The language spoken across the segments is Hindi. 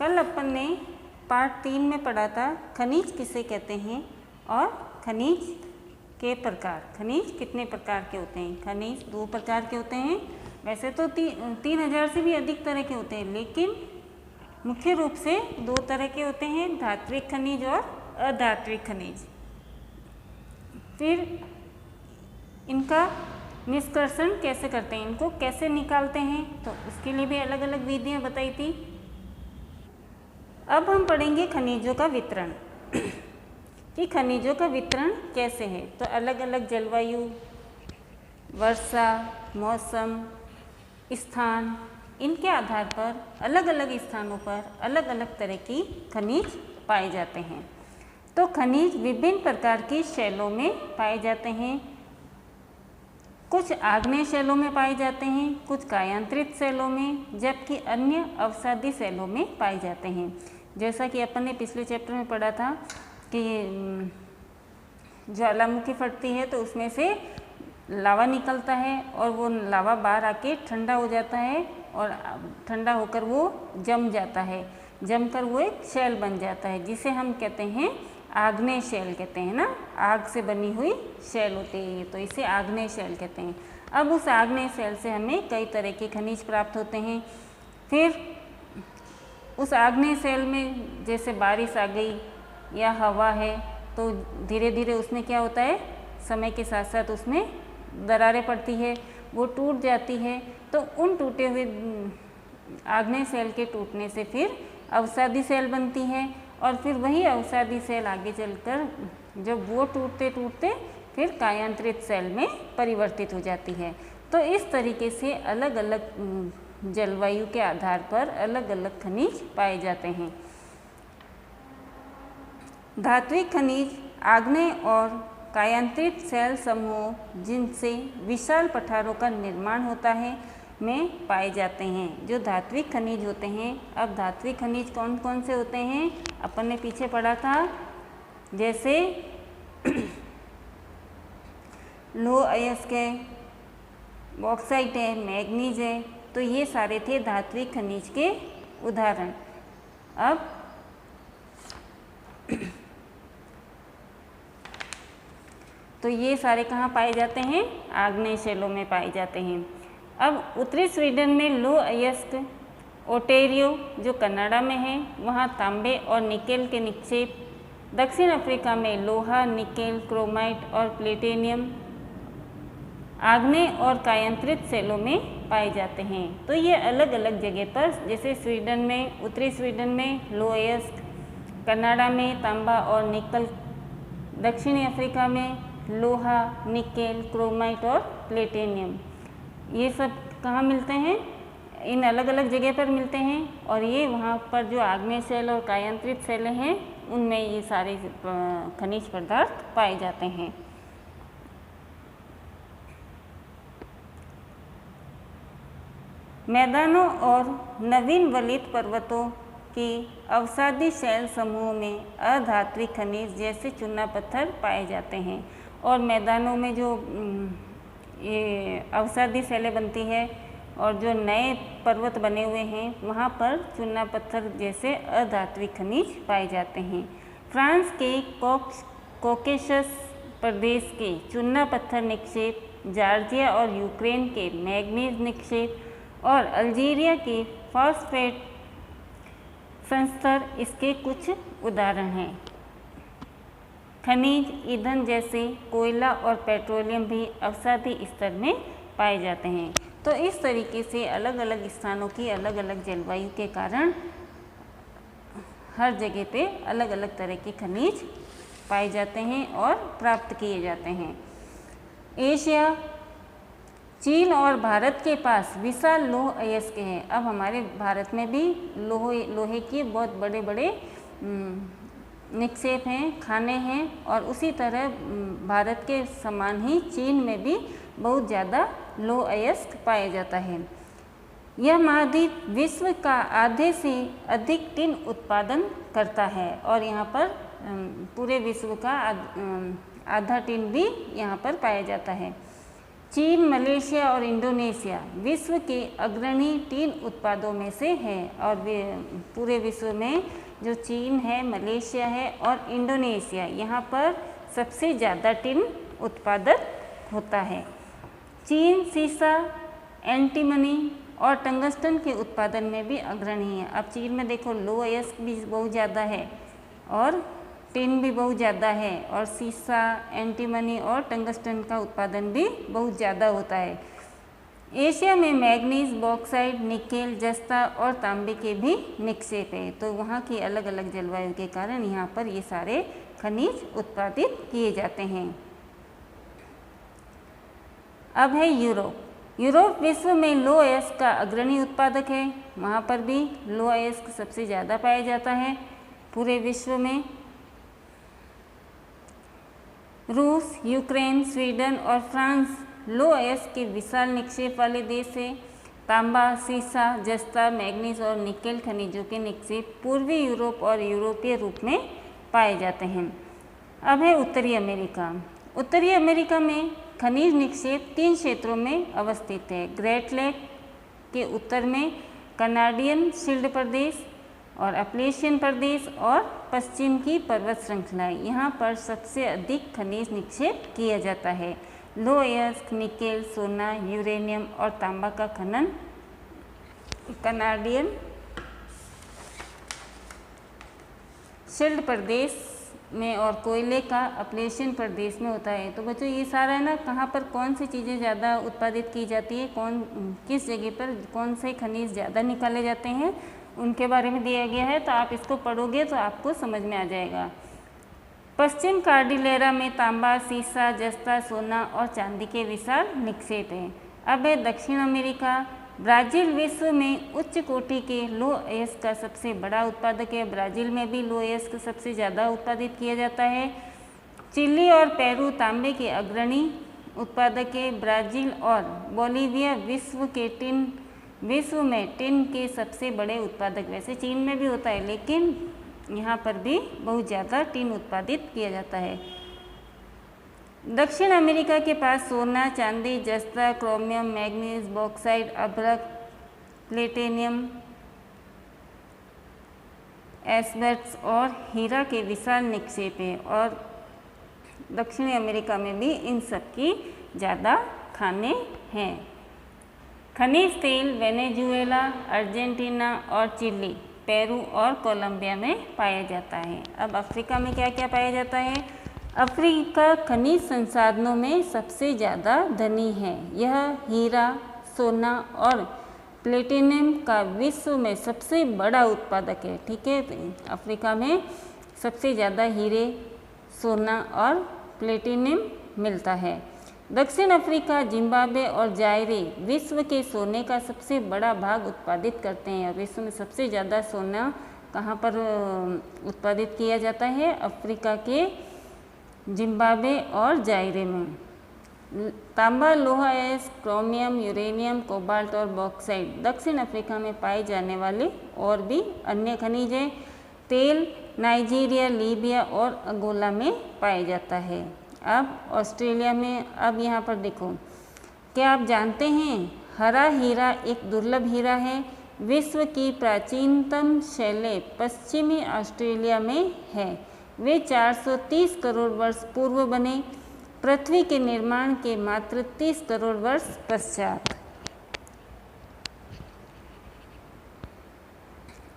कल अपन ने पार्ट 3 में पढ़ा था खनिज किसे कहते हैं और खनिज के प्रकार। खनिज कितने प्रकार के होते हैं? खनिज 2 प्रकार के होते हैं। वैसे तो 3000 से भी अधिक तरह के होते हैं, लेकिन मुख्य रूप से 2 तरह के होते हैं, धात्विक खनिज और अधात्विक खनिज। फिर इनका निष्कर्षण कैसे करते हैं, इनको कैसे निकालते हैं, तो उसके लिए भी अलग अलग विधियां बताई थी। अब हम पढ़ेंगे खनिजों का वितरण कि खनिजों का वितरण कैसे है। तो अलग अलग जलवायु, वर्षा, मौसम, स्थान, इनके आधार पर अलग अलग स्थानों पर अलग अलग तरह की खनिज पाए जाते हैं। तो खनिज विभिन्न प्रकार की शैलों में पाए जाते हैं। कुछ आग्नेय शैलों में पाए जाते हैं, कुछ कायांतरित शैलों में, जबकि अन्य अवसादी शैलों में पाए जाते हैं। जैसा कि अपन ने पिछले चैप्टर में पढ़ा था कि ज्वालामुखी फटती है तो उसमें से लावा निकलता है और वो लावा बाहर आके ठंडा हो जाता है और ठंडा होकर वो जम जाता है। जमकर वो एक शैल बन जाता है, जिसे हम कहते हैं आग्नेय शैल कहते हैं ना। आग से बनी हुई शैल होती है ये, तो इसे आग्नेय शैल कहते हैं। अब उस आग्नेय शैल से हमें कई तरह के खनिज प्राप्त होते हैं। फिर उस आग्नेय शैल में जैसे बारिश आ गई या हवा है तो धीरे धीरे उसमें क्या होता है, समय के साथ साथ उसमें दरारें पड़ती है, वो टूट जाती है। तो उन टूटे हुए आग्नेय शैल के टूटने से फिर अवसादी शैल बनती है और फिर वही अवसादी शैल आगे चलकर जब वो टूटते टूटते फिर कायांतरित शैल में परिवर्तित हो जाती है। तो इस तरीके से अलग अलग जलवायु के आधार पर अलग अलग खनिज पाए जाते हैं। धात्विक खनिज आग्नेय और कायांतरित शैल समूह जिनसे विशाल पठारों का निर्माण होता है में पाए जाते हैं। जो धात्विक खनिज होते हैं, अब धात्विक खनिज कौन कौन से होते हैं अपन ने पीछे पढ़ा था, जैसे लौह अयस्क है, बॉक्साइट है, मैग्नीज है, तो ये सारे थे धात्विक खनिज के उदाहरण। अब तो ये सारे कहाँ पाए जाते हैं? आग्नेय शैलों में पाए जाते हैं। अब उत्तरी स्वीडन में लौह अयस्क ओटेरियो जो कनाडा में है, वहाँ तांबे और निकेल के निक्षेप। दक्षिण अफ्रीका में लोहा, निकेल, क्रोमाइट और प्लेटिनियम आग्नेय और कायांतरित शैलों में पाए जाते हैं। तो ये अलग अलग जगह पर, जैसे स्वीडन में, उत्तरी स्वीडन में लौह अयस्क, कनाडा में तांबा और निकल, दक्षिणी अफ्रीका में लोहा, निकेल, क्रोमाइट और प्लेटिनियम, ये सब कहाँ मिलते हैं? इन अलग अलग जगह पर मिलते हैं। और ये वहाँ पर जो आग्नेय शैल और कायांतरित शैलें हैं उनमें ये सारे खनिज पदार्थ पाए जाते हैं। मैदानों और नवीन वलित पर्वतों के अवसादी शैल समूह में अधात्विक खनिज जैसे चूना पत्थर पाए जाते हैं। और मैदानों में जो ये अवसादी शैलें बनती है और जो नए पर्वत बने हुए हैं वहाँ पर चूना पत्थर जैसे अधात्विक खनिज पाए जाते हैं। फ्रांस के कॉकेशस प्रदेश के चूना पत्थर निक्षेप, जॉर्जिया और यूक्रेन के मैग्नीज निक्षेप और अल्जीरिया के फॉस्फेट संस्तर इसके कुछ उदाहरण हैं। खनिज ईंधन जैसे कोयला और पेट्रोलियम भी अवसादी स्तर में पाए जाते हैं। तो इस तरीके से अलग अलग स्थानों की अलग अलग जलवायु के कारण हर जगह पे अलग अलग तरह के खनिज पाए जाते हैं और प्राप्त किए जाते हैं। एशिया, चीन और भारत के पास विशाल लौह अयस्क हैं। अब हमारे भारत में भी लोहे के बहुत बड़े बड़े निक्षेप हैं, खाने हैं, और उसी तरह भारत के समान ही चीन में भी बहुत ज़्यादा लौह अयस्क पाया जाता है। यह महाद्वीप विश्व का आधे से अधिक टिन उत्पादन करता है और यहाँ पर पूरे विश्व का आधा टिन भी यहाँ पर पाया जाता है। चीन, मलेशिया और इंडोनेशिया विश्व के अग्रणी टीन उत्पादों में से है। और पूरे विश्व में जो चीन है, मलेशिया है और इंडोनेशिया, यहाँ पर सबसे ज़्यादा टीन उत्पादन होता है। चीन सीसा, एंटीमनी और टंगस्टन के उत्पादन में भी अग्रणी है। अब चीन में देखो लो अयस्क भी बहुत ज़्यादा है और टिन भी बहुत ज़्यादा है, और सीसा, एंटीमनी और टंगस्टन का उत्पादन भी बहुत ज़्यादा होता है। एशिया में मैग्नीज, बॉक्साइट, निकेल, जस्ता और तांबे के भी निक्षेप है। तो वहाँ की अलग अलग जलवायु के कारण यहाँ पर ये सारे खनिज उत्पादित किए जाते हैं। अब है यूरोप। यूरोप विश्व में लो अयस्क का अग्रणी उत्पादक है। वहाँ पर भी लो अयस्क सबसे ज़्यादा पाया जाता है पूरे विश्व में। रूस, यूक्रेन, स्वीडन और फ्रांस लो अयस्क के विशाल निक्षेप वाले देश है। तांबा, सीसा, जस्ता, मैग्नीज और निकेल खनिजों के निक्षेप पूर्वी यूरोप और यूरोपीय रूप में पाए जाते हैं। अब है उत्तरी अमेरिका। उत्तरी अमेरिका में खनिज निक्षेप 3 क्षेत्रों में अवस्थित है। ग्रेट लेक के उत्तर में कनाडियन शील्ड प्रदेश और अपलेशियन प्रदेश और पश्चिम की पर्वत श्रृंखलाएं, यहाँ पर सबसे अधिक खनिज निक्षेप किया जाता है। लो अयस्क, निकेल, सोना, यूरेनियम और तांबा का खनन कनाडियन शील्ड प्रदेश में और कोयले का अपलेशियन प्रदेश में होता है। तो बच्चों ये सारा है ना, कहाँ पर कौन सी चीज़ें ज़्यादा उत्पादित की जाती है, किस जगह पर कौन से खनिज ज़्यादा निकाले जाते हैं, उनके बारे में दिया गया है। तो आप इसको पढ़ोगे तो आपको समझ में आ जाएगा। पश्चिम कार्डिलेरा में तांबा, सीसा, जस्ता, सोना और चांदी के विशाल निक्षेप हैं। अब है दक्षिण अमेरिका। ब्राज़ील विश्व में उच्च कोटि के लो अयस्क का सबसे बड़ा उत्पादक है। ब्राज़ील में भी लो अयस्क सबसे ज़्यादा उत्पादित किया जाता है। चिली और पेरू तांबे के अग्रणी उत्पादक है। ब्राज़ील और बोलीविया विश्व में टिन के सबसे बड़े उत्पादक। वैसे चीन में भी होता है, लेकिन यहाँ पर भी बहुत ज़्यादा टिन उत्पादित किया जाता है। दक्षिण अमेरिका के पास सोना, चांदी, जस्ता, क्रोमियम, मैग्नीज, बॉक्साइट, अभ्रक, प्लेटिनियम, एस्बेस्टस और हीरा के विशाल निक्षेप हैं। और दक्षिणी अमेरिका में भी इन सब की ज़्यादा खाने हैं। खनिज तेल वेनेजुएला, अर्जेंटीना और चिली, पेरू और कोलंबिया में पाया जाता है। अब अफ्रीका में क्या क्या पाया जाता है? अफ्रीका खनिज संसाधनों में सबसे ज़्यादा धनी है। यह हीरा, सोना और प्लेटिनियम का विश्व में सबसे बड़ा उत्पादक है। ठीक है, अफ्रीका में सबसे ज़्यादा हीरे, सोना और प्लेटिनियम मिलता है। दक्षिण अफ्रीका, जिम्बाब्वे और जायरे विश्व के सोने का सबसे बड़ा भाग उत्पादित करते हैं। विश्व में सबसे ज़्यादा सोना कहाँ पर उत्पादित किया जाता है? अफ्रीका के जिम्बाब्वे और जायरे में। तांबा, लोहा अयस्क, क्रोमियम, यूरेनियम, कोबाल्ट और बॉक्साइट दक्षिण अफ्रीका में पाए जाने वाले और भी अन्य खनिज हैं। तेल नाइजीरिया, लीबिया और अंगोला में पाया जाता है। अब ऑस्ट्रेलिया में, अब यहाँ पर देखो, क्या आप जानते हैं हरा हीरा एक दुर्लभ हीरा है। विश्व की प्राचीनतम शैलें पश्चिमी ऑस्ट्रेलिया में है। वे 430 करोड़ वर्ष पूर्व बने, पृथ्वी के निर्माण के मात्र 30 करोड़ वर्ष पश्चात।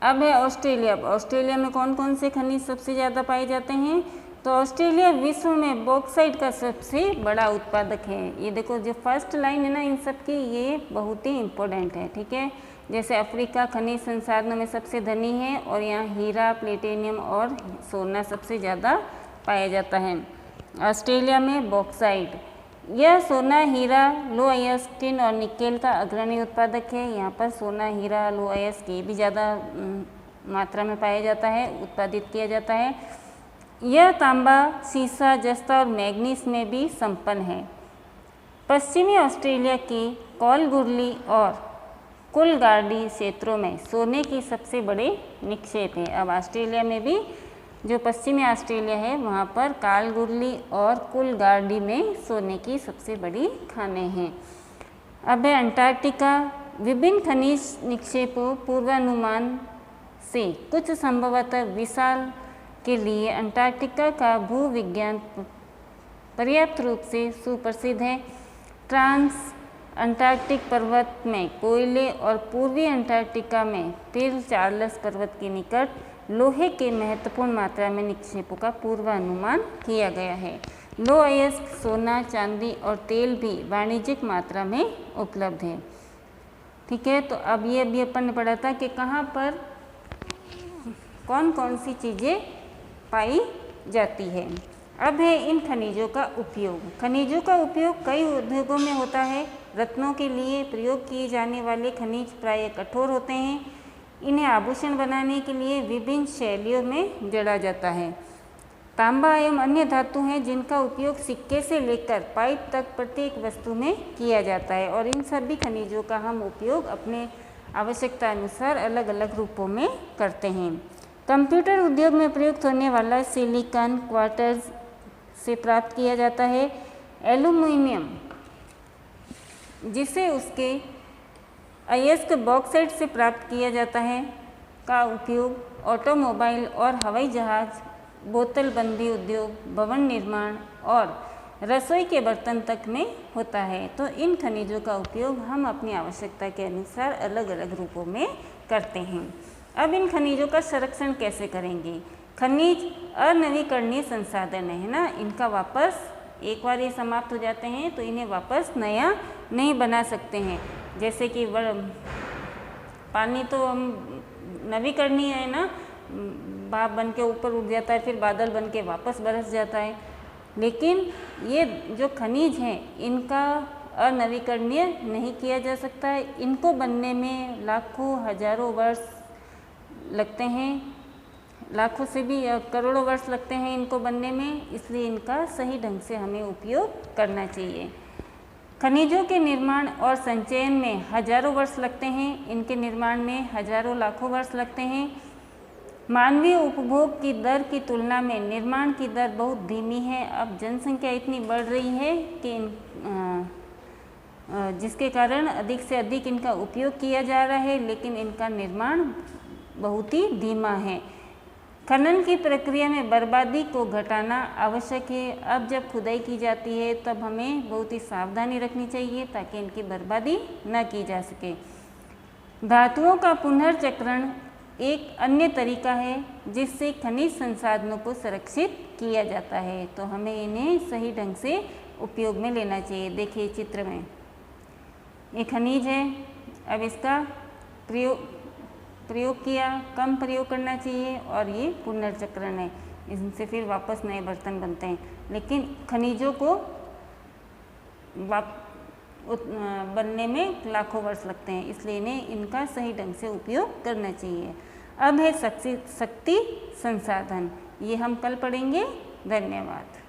अब है ऑस्ट्रेलिया। ऑस्ट्रेलिया में कौन कौन से खनिज सबसे ज़्यादा पाए जाते हैं? तो ऑस्ट्रेलिया विश्व में बॉक्साइट का सबसे बड़ा उत्पादक है। ये देखो, जो फर्स्ट लाइन है ना इन सब की, ये बहुत ही इम्पोर्टेंट है। ठीक है, जैसे अफ्रीका खनिज संसाधनों में सबसे धनी है और यहाँ हीरा, प्लेटिनियम और सोना सबसे ज़्यादा पाया जाता है। ऑस्ट्रेलिया में बॉक्साइट, यह सोना, हीरा, लो अयस्क, टिन और निकेल का अग्रणी उत्पादक है। यहाँ पर सोना, हीरा, लो अयस्क ये भी ज़्यादा मात्रा में पाया जाता है, उत्पादित किया जाता है। यह तांबा, सीसा, जस्ता और मैग्नीज में भी संपन्न है। पश्चिमी ऑस्ट्रेलिया के कॉलगुरली और कुलगार्डी क्षेत्रों में सोने की सबसे बड़े निक्षेप हैं। अब ऑस्ट्रेलिया में भी जो पश्चिमी ऑस्ट्रेलिया है वहाँ पर कालगुरली और कूलगार्डी में सोने की सबसे बड़ी खानें हैं। अब है अंटार्कटिका। विभिन्न खनिज निक्षेपों पूर्वानुमान से कुछ संभवतः विशाल के लिए अंटार्कटिका का भूविज्ञान पर्याप्त रूप से सुप्रसिद्ध है। ट्रांस अंटार्कटिक पर्वत में कोयले और पूर्वी अंटार्कटिका में पिल चार्ल्स पर्वत के निकट लोहे के महत्वपूर्ण मात्रा में निक्षेपों का पूर्वानुमान किया गया है। लौह अयस्क, सोना, चांदी और तेल भी वाणिज्यिक मात्रा में उपलब्ध है। ठीक है, तो अब ये अभी अपन ने पढ़ा था कि कहाँ पर कौन कौन सी चीज़ें पाई जाती है। अब है इन खनिजों का उपयोग। खनिजों का उपयोग कई उद्योगों में होता है। रत्नों के लिए प्रयोग किए जाने वाले खनिज प्रायः कठोर होते हैं। इन्हें आभूषण बनाने के लिए विभिन्न शैलियों में जड़ा जाता है। तांबा एवं अन्य धातु हैं जिनका उपयोग सिक्के से लेकर पाइप तक प्रत्येक वस्तु में किया जाता है और इन सभी खनिजों का हम उपयोग अपने आवश्यकता अनुसार अलग अलग रूपों में करते हैं। कंप्यूटर उद्योग में प्रयुक्त होने वाला सिलिकॉन क्वार्ट्ज से प्राप्त किया जाता है। एल्यूमीनियम जिसे उसके अयस्क बॉक्साइट से प्राप्त किया जाता है का उपयोग ऑटोमोबाइल और हवाई जहाज, बोतलबंदी उद्योग, भवन निर्माण और रसोई के बर्तन तक में होता है। तो इन खनिजों का उपयोग हम अपनी आवश्यकता के अनुसार अलग अलग रूपों में करते हैं। अब इन खनिजों का संरक्षण कैसे करेंगे? खनिज अनवीकरणीय संसाधन है ना, इनका वापस एक बार ये समाप्त हो जाते हैं तो इन्हें वापस नया नहीं बना सकते हैं। जैसे कि पानी तो हम नवीकरणीय है ना, भाप बन के ऊपर उठ जाता है, फिर बादल बन के वापस बरस जाता है। लेकिन ये जो खनिज हैं इनका अनवीकरणीय नहीं किया जा सकता है। इनको बनने में लाखों हजारों वर्ष लगते हैं, लाखों से भी करोड़ों वर्ष लगते हैं इनको बनने में, इसलिए इनका सही ढंग से हमें उपयोग करना चाहिए। खनिजों के निर्माण और संचयन में हजारों वर्ष लगते हैं, इनके निर्माण में हजारों लाखों वर्ष लगते हैं। मानवीय उपभोग की दर की तुलना में निर्माण की दर बहुत धीमी है। अब जनसंख्या इतनी बढ़ रही है कि जिसके कारण अधिक से अधिक इनका उपयोग किया जा रहा है, लेकिन इनका निर्माण बहुत ही धीमा है। खनन की प्रक्रिया में बर्बादी को घटाना आवश्यक है। अब जब खुदाई की जाती है तब हमें बहुत ही सावधानी रखनी चाहिए ताकि इनकी बर्बादी न की जा सके। धातुओं का पुनर्चक्रण एक अन्य तरीका है जिससे खनिज संसाधनों को संरक्षित किया जाता है, तो हमें इन्हें सही ढंग से उपयोग में लेना चाहिए। देखिए चित्र में ये खनिज है, अब इसका प्रयोग किया, कम प्रयोग करना चाहिए और ये पुनर्चक्रण है, इनसे फिर वापस नए बर्तन बनते हैं। लेकिन खनिजों को बनने में लाखों वर्ष लगते हैं, इसलिए इन्हें इनका सही ढंग से उपयोग करना चाहिए। अब है शक्ति संसाधन, ये हम कल पढ़ेंगे। धन्यवाद।